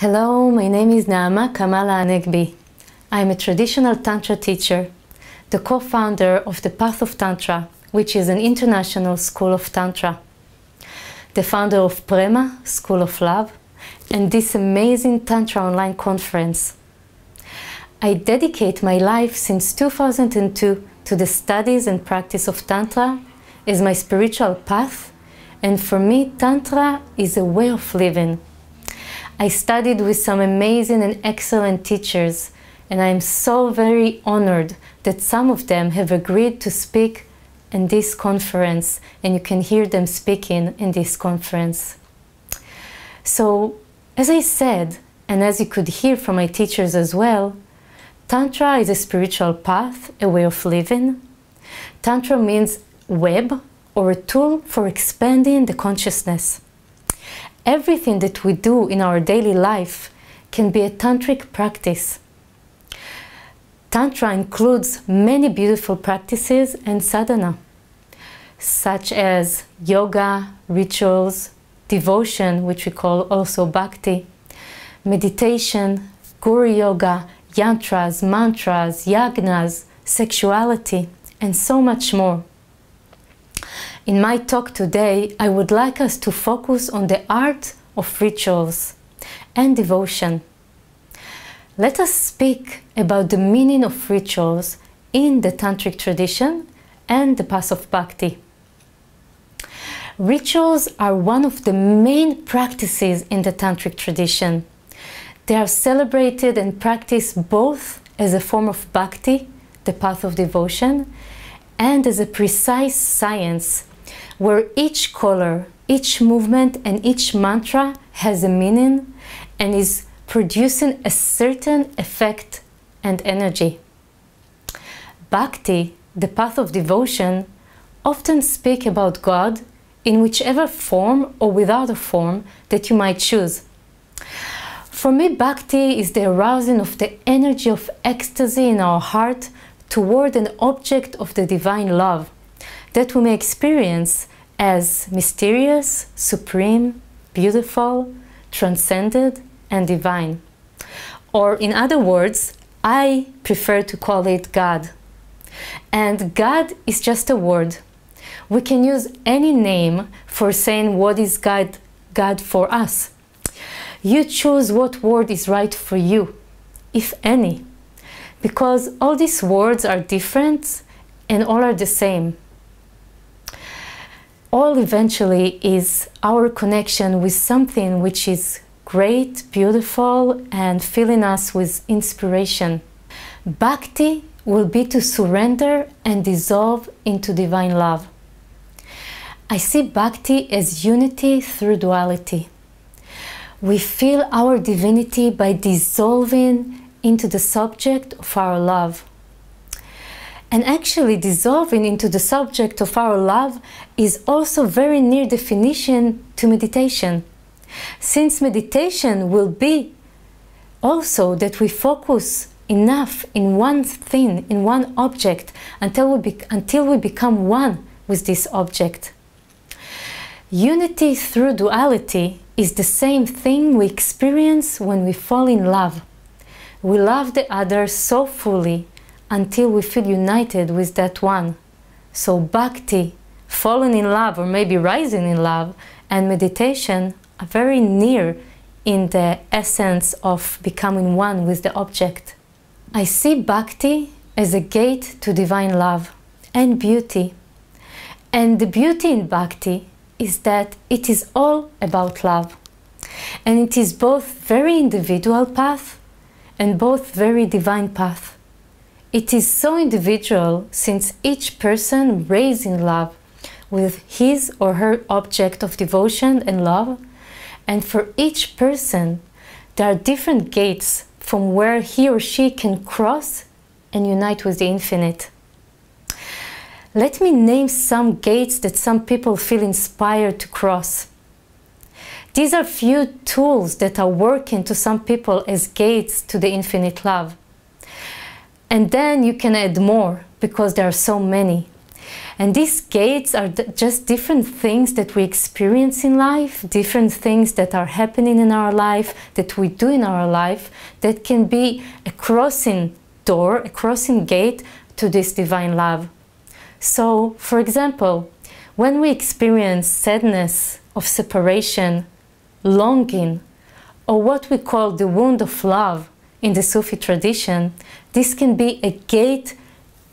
Hello, my name is Naama hanegbi. I am a traditional Tantra teacher, the co-founder of the Path of Tantra, which is an international school of Tantra, the founder of Prema, School of Love, and this amazing Tantra online conference. I dedicate my life since 2002 to the studies and practice of Tantra as my spiritual path, and for me Tantra is a way of living. I studied with some amazing and excellent teachers, and I am so very honored that some of them have agreed to speak in this conference, and you can hear them speaking in this conference. So, as I said, and as you could hear from my teachers as well, Tantra is a spiritual path, a way of living. Tantra means web or a tool for expanding the consciousness. Everything that we do in our daily life can be a tantric practice. Tantra includes many beautiful practices and sadhana, such as yoga, rituals, devotion, which we call also bhakti, meditation, guru yoga, yantras, mantras, yagnas, sexuality, and so much more. In my talk today, I would like us to focus on the art of rituals and devotion. Let us speak about the meaning of rituals in the tantric tradition and the path of bhakti. Rituals are one of the main practices in the tantric tradition. They are celebrated and practiced both as a form of bhakti, the path of devotion, and as a precise science, where each color, each movement, and each mantra has a meaning and is producing a certain effect and energy. Bhakti, the path of devotion, often speak about God in whichever form or without a form that you might choose. For me, bhakti is the arousing of the energy of ecstasy in our heart toward an object of the divine love that we may experience as mysterious, supreme, beautiful, transcended, and divine. Or in other words, I prefer to call it God. And God is just a word. We can use any name for saying what is God for us. You choose what word is right for you, if any, because all these words are different and all are the same. All eventually is our connection with something which is great, beautiful, and filling us with inspiration. Bhakti will be to surrender and dissolve into divine love. I see bhakti as unity through duality. We feel our divinity by dissolving into the subject of our love. And actually, dissolving into the subject of our love is also very near definition to meditation. Since meditation will be also that we focus enough in one thing, in one object, until we become one with this object. Unity through duality is the same thing we experience when we fall in love. We love the other so fully until we feel united with that one. So bhakti, falling in love, or maybe rising in love, and meditation are very near in the essence of becoming one with the object. I see bhakti as a gate to divine love and beauty. And the beauty in bhakti is that it is all about love. And it is both very individual path and both very divine path. It is so individual since each person raised in love with his or her object of devotion and love, and for each person there are different gates from where he or she can cross and unite with the infinite. Let me name some gates that some people feel inspired to cross. These are few tools that are working to some people as gates to the infinite love. And then you can add more, because there are so many. And these gates are just different things that we experience in life, different things that are happening in our life, that we do in our life, that can be a crossing door, a crossing gate to this divine love. So, for example, when we experience sadness of separation, longing, or what we call the wound of love in the Sufi tradition, this can be a gate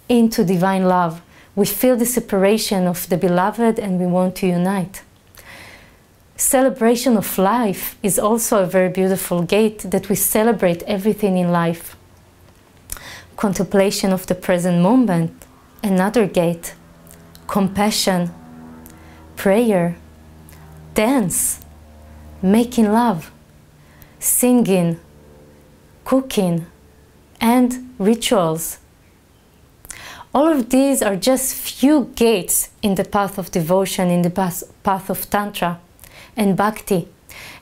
into divine love. We feel the separation of the beloved and we want to unite. Celebration of life is also a very beautiful gate, that we celebrate everything in life. Contemplation of the present moment, another gate. Compassion, prayer, dance, making love, singing, cooking, and rituals. All of these are just few gates in the path of devotion, in the path of Tantra and Bhakti.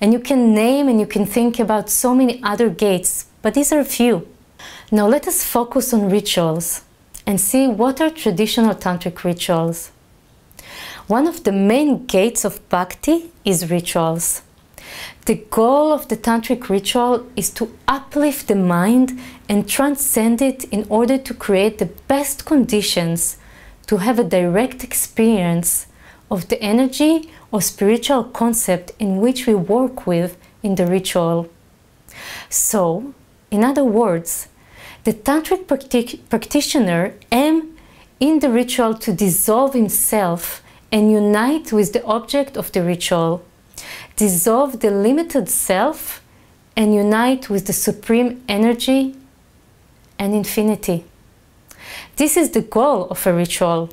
And you can name and you can think about so many other gates, but these are few. Now let us focus on rituals and see what are traditional tantric rituals. One of the main gates of Bhakti is rituals. The goal of the tantric ritual is to uplift the mind and transcend it in order to create the best conditions to have a direct experience of the energy or spiritual concept in which we work with in the ritual. So, in other words, the tantric practitioner aims in the ritual to dissolve himself and unite with the object of the ritual. Dissolve the limited self and unite with the supreme energy and infinity. This is the goal of a ritual.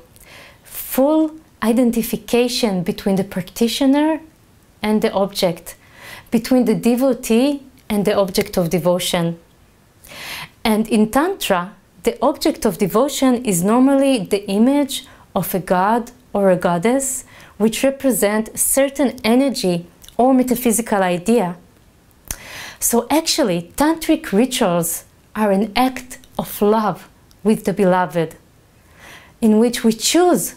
Full identification between the practitioner and the object, between the devotee and the object of devotion. And in Tantra, the object of devotion is normally the image of a god or a goddess, which represent a certain energy or metaphysical idea. So actually, tantric rituals are an act of love with the beloved, in which we choose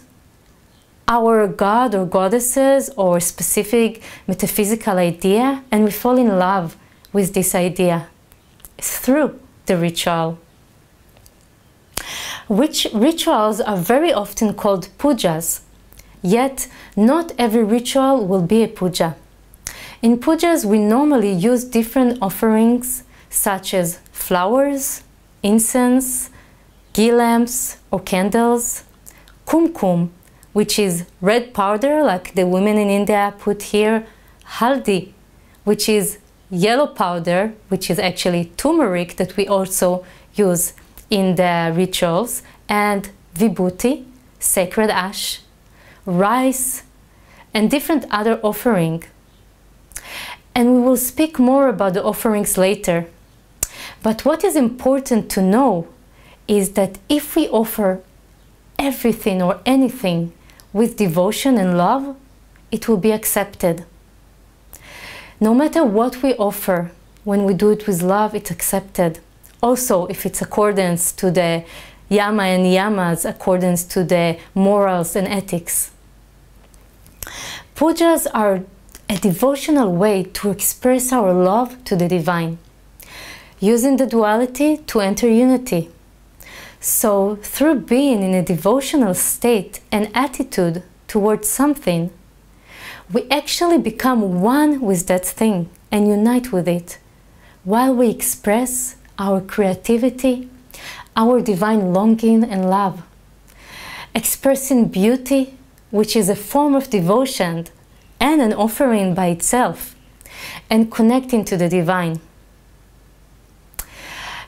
our god or goddesses or specific metaphysical idea, and we fall in love with this idea through the ritual. Which rituals are very often called pujas, yet not every ritual will be a puja. In pujas, we normally use different offerings such as flowers, incense, ghee lamps or candles, kumkum, which is red powder like the women in India put here, haldi, which is yellow powder, which is actually turmeric that we also use in the rituals, and vibhuti, sacred ash, rice, and different other offerings. And we will speak more about the offerings later. But what is important to know is that if we offer everything or anything with devotion and love, it will be accepted. No matter what we offer, when we do it with love, it's accepted. Also, if it's accordance to the yama and yamas, accordance to the morals and ethics. Pujas are a devotional way to express our love to the divine, using the duality to enter unity. So, through being in a devotional state and attitude towards something, we actually become one with that thing and unite with it, while we express our creativity, our divine longing and love, expressing beauty, which is a form of devotion and an offering by itself, and connecting to the divine.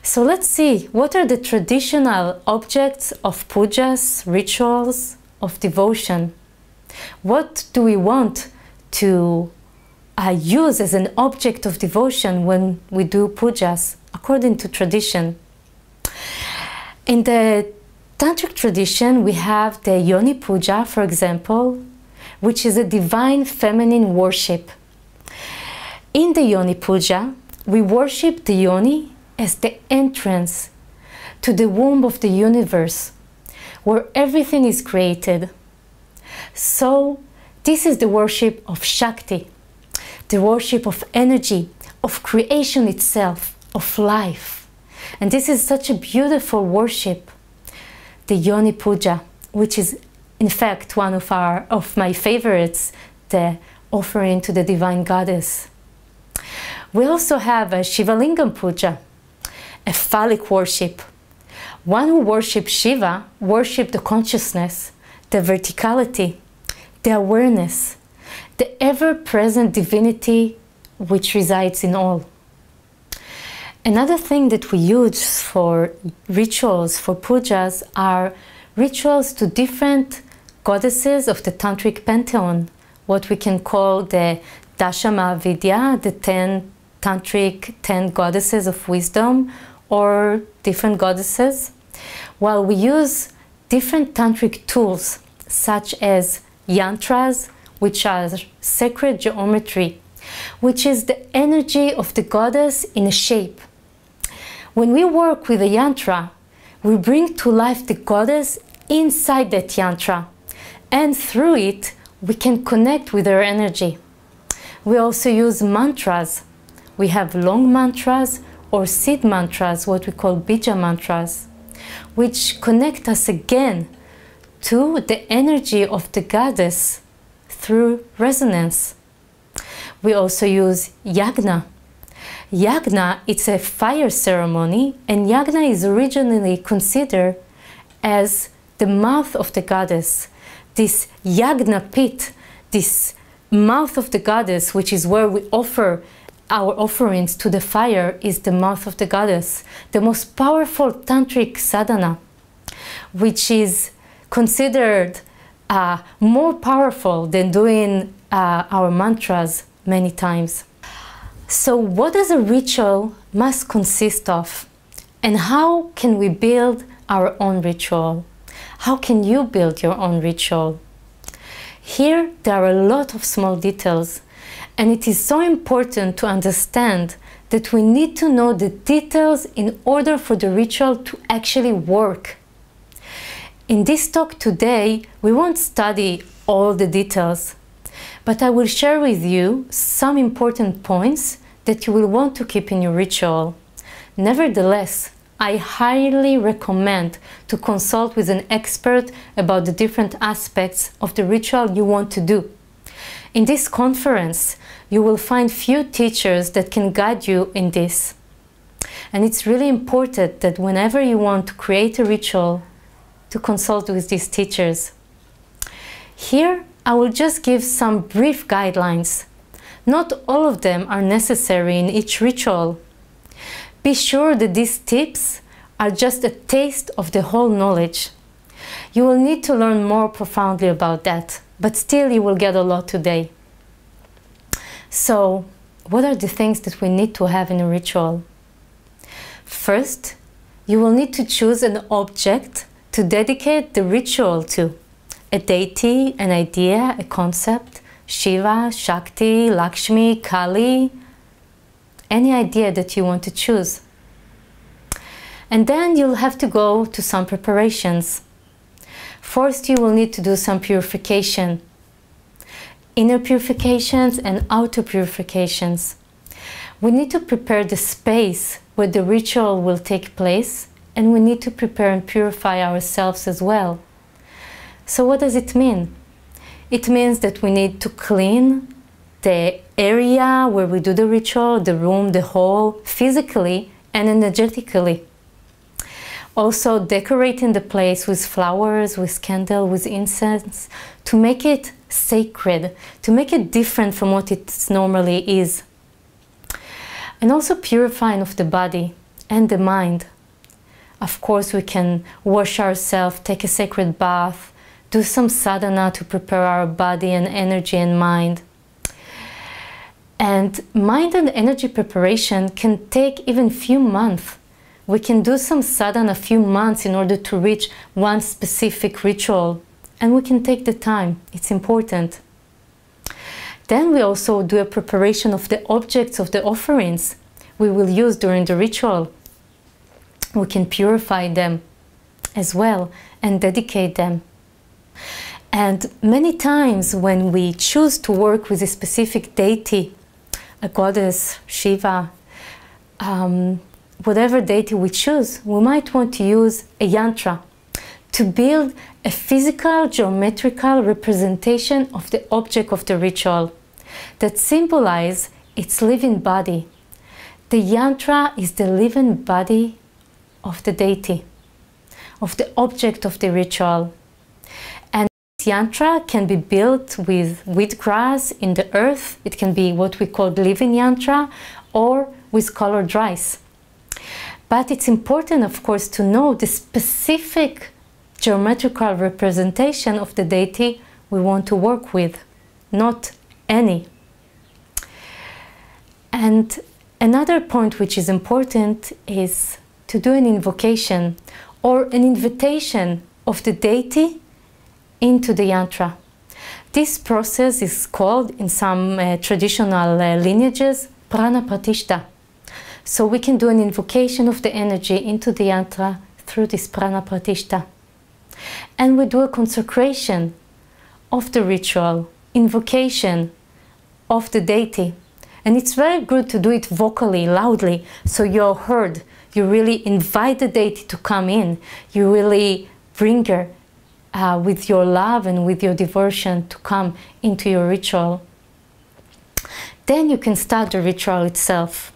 So let's see, what are the traditional objects of pujas, rituals of devotion? What do we want to use as an object of devotion when we do pujas, according to tradition? In the tantric tradition, we have the yoni puja, for example, which is a divine feminine worship. In the yoni puja, we worship the yoni as the entrance to the womb of the universe, where everything is created. So this is the worship of Shakti, the worship of energy, of creation itself, of life. And this is such a beautiful worship, the Yoni Puja, which is in fact one of my favorites, the offering to the Divine Goddess. We also have a Shivalingam Puja, a phallic worship. One who worships Shiva worships the consciousness, the verticality, the awareness, the ever-present divinity which resides in all. Another thing that we use for rituals, for pujas, are rituals to different goddesses of the Tantric pantheon, what we can call the Dashama Vidya, the 10 Tantric, 10 goddesses of wisdom, or different goddesses, while we use different Tantric tools, such as yantras, which are sacred geometry, which is the energy of the goddess in a shape. When we work with a yantra, we bring to life the goddess inside that yantra, and through it we can connect with her energy. We also use mantras. We have long mantras or seed mantras, what we call bija mantras, which connect us again to the energy of the goddess through resonance. We also use yagna. Yagna, it's a fire ceremony, and yagna is originally considered as the mouth of the goddess. This yagna pit, this mouth of the goddess, which is where we offer our offerings to the fire, is the mouth of the goddess, the most powerful tantric sadhana, which is considered more powerful than doing our mantras many times. So what does a ritual must consist of? And how can we build our own ritual? How can you build your own ritual? Here there are a lot of small details, and it is so important to understand that we need to know the details in order for the ritual to actually work. In this talk today, we won't study all the details, but I will share with you some important points that you will want to keep in your ritual. Nevertheless, I highly recommend to consult with an expert about the different aspects of the ritual you want to do. In this conference, you will find few teachers that can guide you in this. And it's really important that whenever you want to create a ritual, to consult with these teachers. Here, I will just give some brief guidelines. Not all of them are necessary in each ritual. Be sure that these tips are just a taste of the whole knowledge. You will need to learn more profoundly about that, but still you will get a lot today. So, what are the things that we need to have in a ritual? First, you will need to choose an object to dedicate the ritual to. A deity, an idea, a concept, Shiva, Shakti, Lakshmi, Kali, any idea that you want to choose. And then you'll have to go to some preparations. First, you will need to do some purification. Inner purifications and outer purifications. We need to prepare the space where the ritual will take place, and we need to prepare and purify ourselves as well. So what does it mean? It means that we need to clean the area where we do the ritual, the room, the hall, physically and energetically. Also decorating the place with flowers, with candle, with incense, to make it sacred, to make it different from what it normally is. And also purifying of the body and the mind. Of course, we can wash ourselves, take a sacred bath, do some sadhana to prepare our body and energy and mind. And mind and energy preparation can take even few months. We can do some sadhana a few months in order to reach one specific ritual. And we can take the time, it's important. Then we also do a preparation of the objects of the offerings we will use during the ritual. We can purify them as well and dedicate them. And many times when we choose to work with a specific deity, a goddess, Shiva, whatever deity we choose, we might want to use a yantra to build a physical, geometrical representation of the object of the ritual that symbolize its living body. The yantra is the living body of the deity, of the object of the ritual. And this yantra can be built with grass in the earth. It can be what we call living yantra, or with colored rice. But it's important, of course, to know the specific geometrical representation of the deity we want to work with, not any. And another point which is important is to do an invocation or an invitation of the deity into the yantra. This process is called, in some traditional lineages, prana pratishta. So we can do an invocation of the energy into the yantra through this prana pratishta. And we do a consecration of the ritual, invocation of the deity. And it's very good to do it vocally, loudly, so you're heard. You really invite the deity to come in. You really bring her with your love and with your devotion to come into your ritual. Then you can start the ritual itself.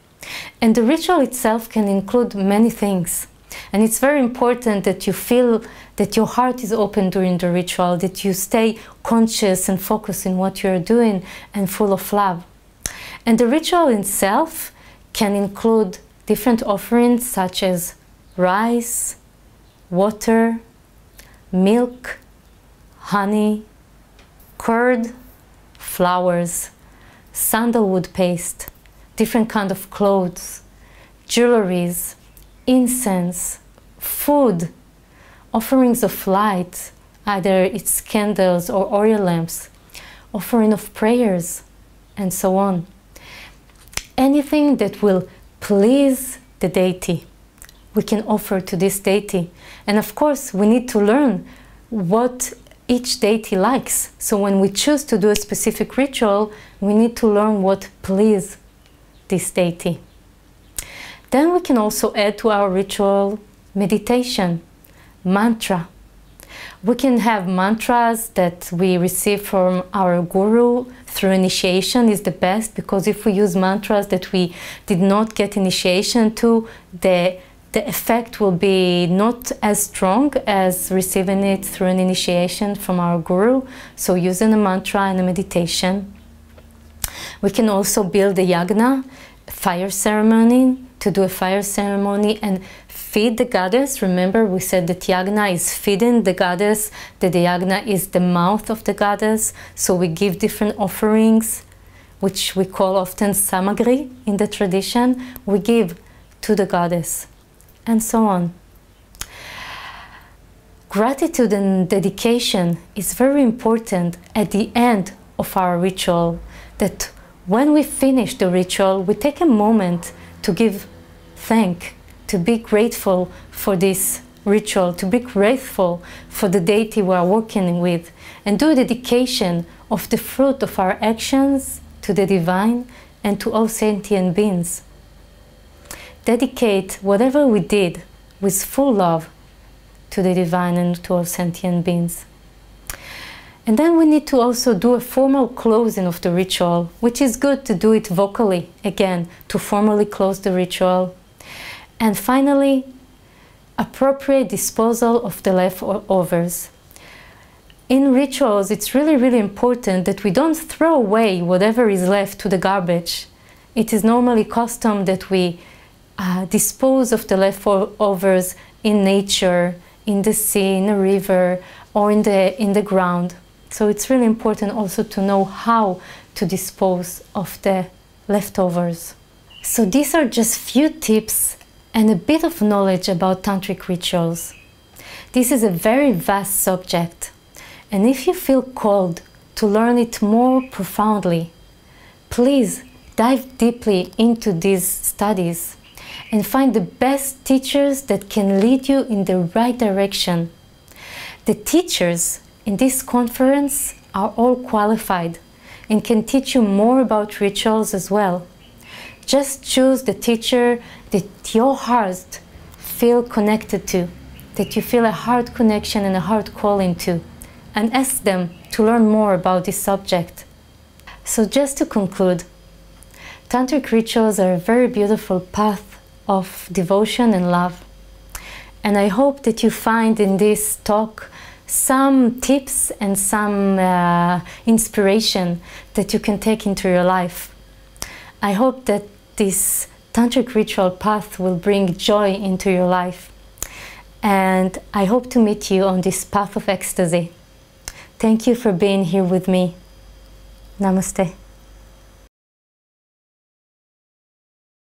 And the ritual itself can include many things. And it's very important that you feel that your heart is open during the ritual, that you stay conscious and focused in what you're doing and full of love. And the ritual itself can include different offerings such as rice, water, milk, honey, curd, flowers, sandalwood paste, different kind of clothes, jewelries, incense, food, offerings of light, either it's candles or oil lamps, offering of prayers, and so on. Anything that will please the deity, we can offer to this deity. And of course, we need to learn what each deity likes. So when we choose to do a specific ritual, we need to learn what pleases this deity. Then we can also add to our ritual meditation, mantra. We can have mantras that we receive from our guru through initiation is the best, because if we use mantras that we did not get initiation to, the effect will be not as strong as receiving it through an initiation from our guru. So using a mantra and a meditation. We can also build a yagna, fire ceremony, to do a fire ceremony and feed the goddess. Remember, we said that yagna is feeding the goddess, that the yagna is the mouth of the goddess. So we give different offerings, which we call often samagri in the tradition. We give to the goddess, and so on. Gratitude and dedication is very important at the end of our ritual, that when we finish the ritual, we take a moment to give thanks, to be grateful for this ritual, to be grateful for the deity we are working with, and do a dedication of the fruit of our actions to the divine and to all sentient beings. Dedicate whatever we did with full love to the divine and to all sentient beings. And then we need to also do a formal closing of the ritual, which is good to do it vocally, again, to formally close the ritual. And finally, appropriate disposal of the leftovers. In rituals, it's really, really important that we don't throw away whatever is left to the garbage. It is normally custom that we dispose of the leftovers in nature, in the sea, in a river, or in the ground. So it's really important also to know how to dispose of the leftovers. So these are just few tips and a bit of knowledge about tantric rituals. This is a very vast subject, and if you feel called to learn it more profoundly, please dive deeply into these studies and find the best teachers that can lead you in the right direction. The teachers in this conference are all qualified and can teach you more about rituals as well. Just choose the teacher that your heart feel connected to, that you feel a heart connection and a heart calling to, and ask them to learn more about this subject. So just to conclude, Tantric rituals are a very beautiful path of devotion and love. And I hope that you find in this talk some tips and some inspiration that you can take into your life. I hope that this Tantric ritual path will bring joy into your life. And I hope to meet you on this path of ecstasy. Thank you for being here with me. Namaste.